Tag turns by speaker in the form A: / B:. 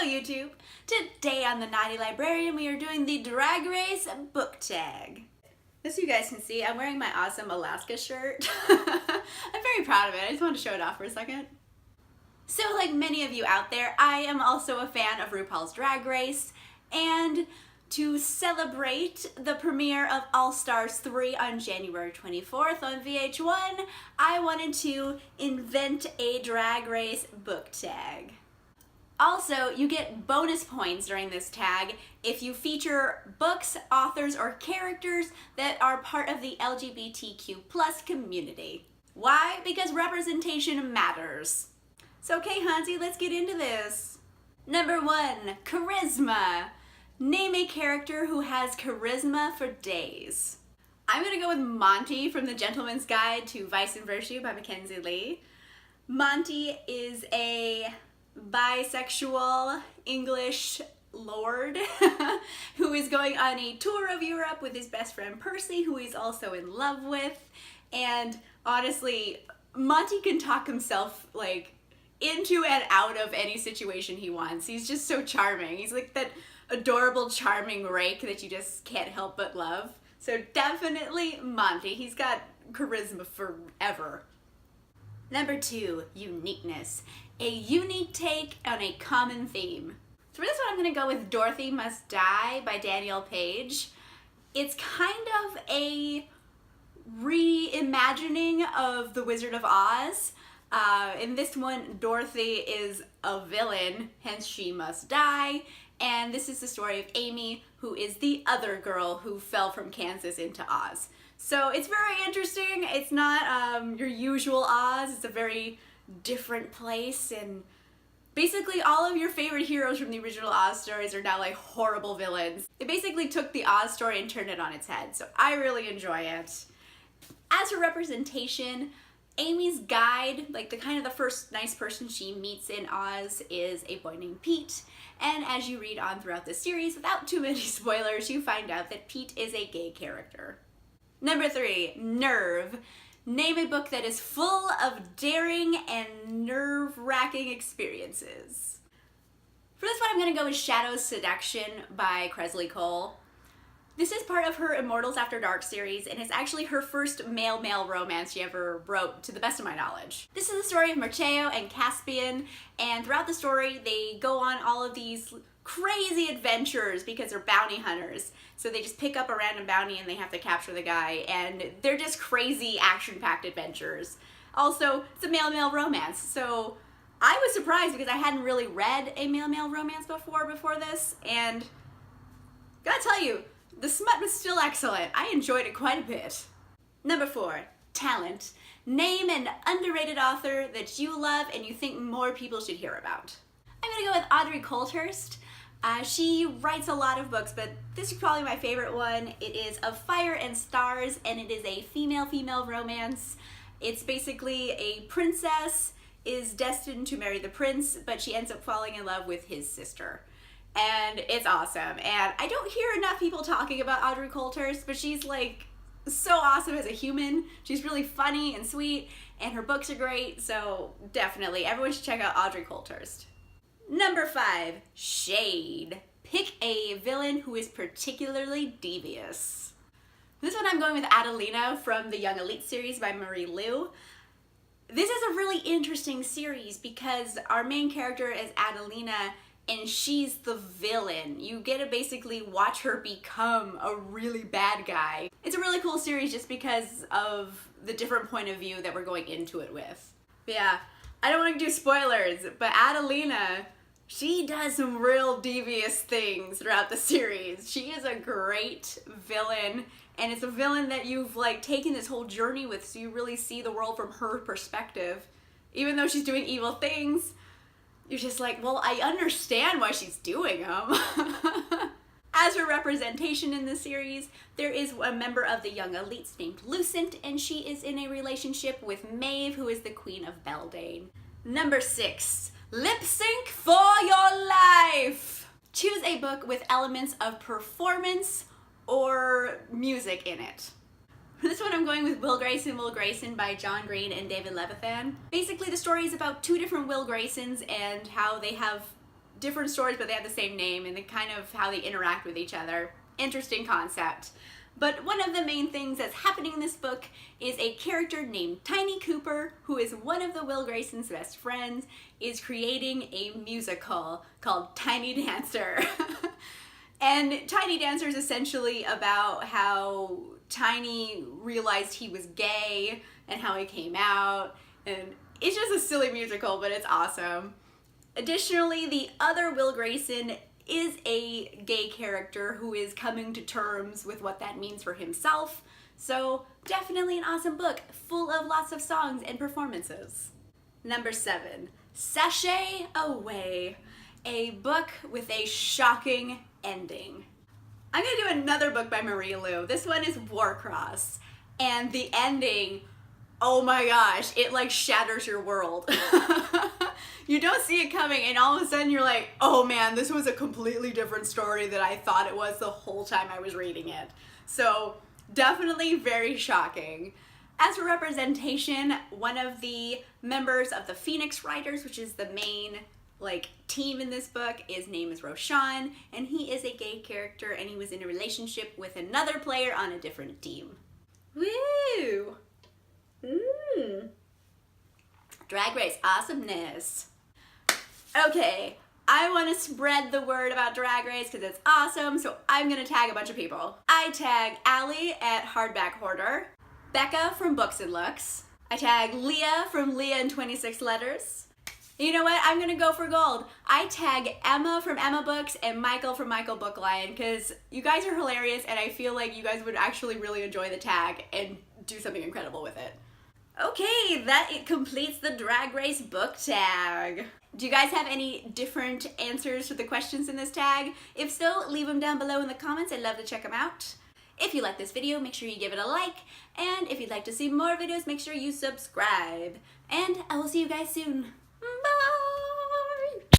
A: Hello YouTube! Today on the Naughty Librarian we are doing the Drag Race book tag. As you guys can see, I'm wearing my awesome Alaska shirt. I'm very proud of it. I just wanted to show it off for a second. So like many of you out there, I am also a fan of RuPaul's Drag Race, and to celebrate the premiere of All Stars 3 on January 24th on VH1, I wanted to invent a Drag Race book tag. Also, you get bonus points during this tag if you feature books, authors, or characters that are part of the LGBTQ plus community. Why? Because representation matters. So okay, Hansi, let's get into this. Number 1, charisma. Name a character who has charisma for days. I'm gonna go with Monty from The Gentleman's Guide to Vice and Virtue by Mackenzie Lee. Monty is a bisexual English lord who is going on a tour of Europe with his best friend Percy, who he's also in love with. And honestly, Monty can talk himself like into and out of any situation he wants. He's just so charming. He's like that adorable, charming rake that you just can't help but love. So definitely Monty. He's got charisma forever. Number 2, uniqueness. A unique take on a common theme. So for this one, I'm gonna go with Dorothy Must Die by Danielle Page. It's kind of a reimagining of The Wizard of Oz. In this one, Dorothy is a villain, hence she must die. And this is the story of Amy, who is the other girl who fell from Kansas into Oz. So it's very interesting. It's not your usual Oz. It's a very different place, and basically all of your favorite heroes from the original Oz stories are now like horrible villains. It basically took the Oz story and turned it on its head, so I really enjoy it. As for representation, Amy's guide, like the first nice person she meets in Oz, is a boy named Pete, and as you read on throughout the series, without too many spoilers, you find out that Pete is a gay character. Number 3, Nerve. Name a book that is full of daring and nerve-wracking experiences. For this one, I'm gonna go with Shadow's Seduction by Kresley Cole. This is part of her Immortals After Dark series, and it's actually her first male-male romance she ever wrote, to the best of my knowledge. This is the story of Marcheo and Caspian, and throughout the story, they go on all of these crazy adventures because they're bounty hunters. So they just pick up a random bounty and they have to capture the guy, and they're just crazy action-packed adventures. Also, it's a male-male romance, so I was surprised because I hadn't really read a male-male romance before this, and gotta tell you, the smut was still excellent. I enjoyed it quite a bit. Number 4, talent. Name an underrated author that you love and you think more people should hear about. I'm gonna go with Audrey Coulthurst. She writes a lot of books, but this is probably my favorite one. It is Of Fire and Stars, and it is a female-female romance. It's basically a princess is destined to marry the prince, but she ends up falling in love with his sister. And it's awesome. And I don't hear enough people talking about Audrey Coulthurst, but she's like so awesome as a human. She's really funny and sweet, and her books are great, so definitely everyone should check out Audrey Coulthurst. Number 5, shade. Pick a villain who is particularly devious. This one I'm going with Adelina from the Young Elite series by Marie Lu. This is a really interesting series because our main character is Adelina, and she's the villain. You get to basically watch her become a really bad guy. It's a really cool series just because of the different point of view that we're going into it with. But yeah, I don't want to do spoilers, but Adelina, she does some real devious things throughout the series. She is a great villain, and it's a villain that you've like taken this whole journey with, so you really see the world from her perspective. Even though she's doing evil things, you're just like, well, I understand why she's doing them. As for representation in the series, there is a member of the Young Elites named Lucent, and she is in a relationship with Maeve, who is the Queen of Beltane. Number 6, lip sync for your life. Choose a book with elements of performance or music in it. For this one, I'm going with Will Grayson by John Green and David Levithan. Basically, the story is about two different Will Graysons and how they have different stories, but they have the same name, and the kind of how they interact with each other. Interesting concept. But one of the main things that's happening in this book is a character named Tiny Cooper, who is one of the Will Grayson's best friends, is creating a musical called Tiny Dancer. And Tiny Dancer is essentially about how Tiny realized he was gay and how he came out, and it's just a silly musical, but it's awesome. Additionally, the other Will Grayson is a gay character who is coming to terms with what that means for himself. So definitely an awesome book, full of lots of songs and performances. Number 7, SASHAY AWAY, a book with a shocking ending. I'm gonna do another book by Marie Lu. This one is Warcross, and the ending, oh my gosh, it like shatters your world. You don't see it coming, and all of a sudden you're like, oh man, this was a completely different story than I thought it was the whole time I was reading it. So definitely very shocking. As for representation, one of the members of the Phoenix Writers, which is the main team in this book, his name is Roshan, and he is a gay character, and he was in a relationship with another player on a different team. Woo! Drag Race awesomeness. Okay, I want to spread the word about Drag Race because it's awesome, so I'm gonna tag a bunch of people. I tag Allie at Hardback Hoarder, Becca from Books and Looks. I tag Leah from Leah and 26 Letters. You know what? I'm gonna go for gold. I tag Emma from Emma Books and Michael from Michael Bookline because you guys are hilarious, and I feel like you guys would actually really enjoy the tag and do something incredible with it. Okay, it completes the Drag Race book tag. Do you guys have any different answers to the questions in this tag? If so, leave them down below in the comments. I'd love to check them out. If you like this video, make sure you give it a like. And if you'd like to see more videos, make sure you subscribe. And I will see you guys soon. Bye!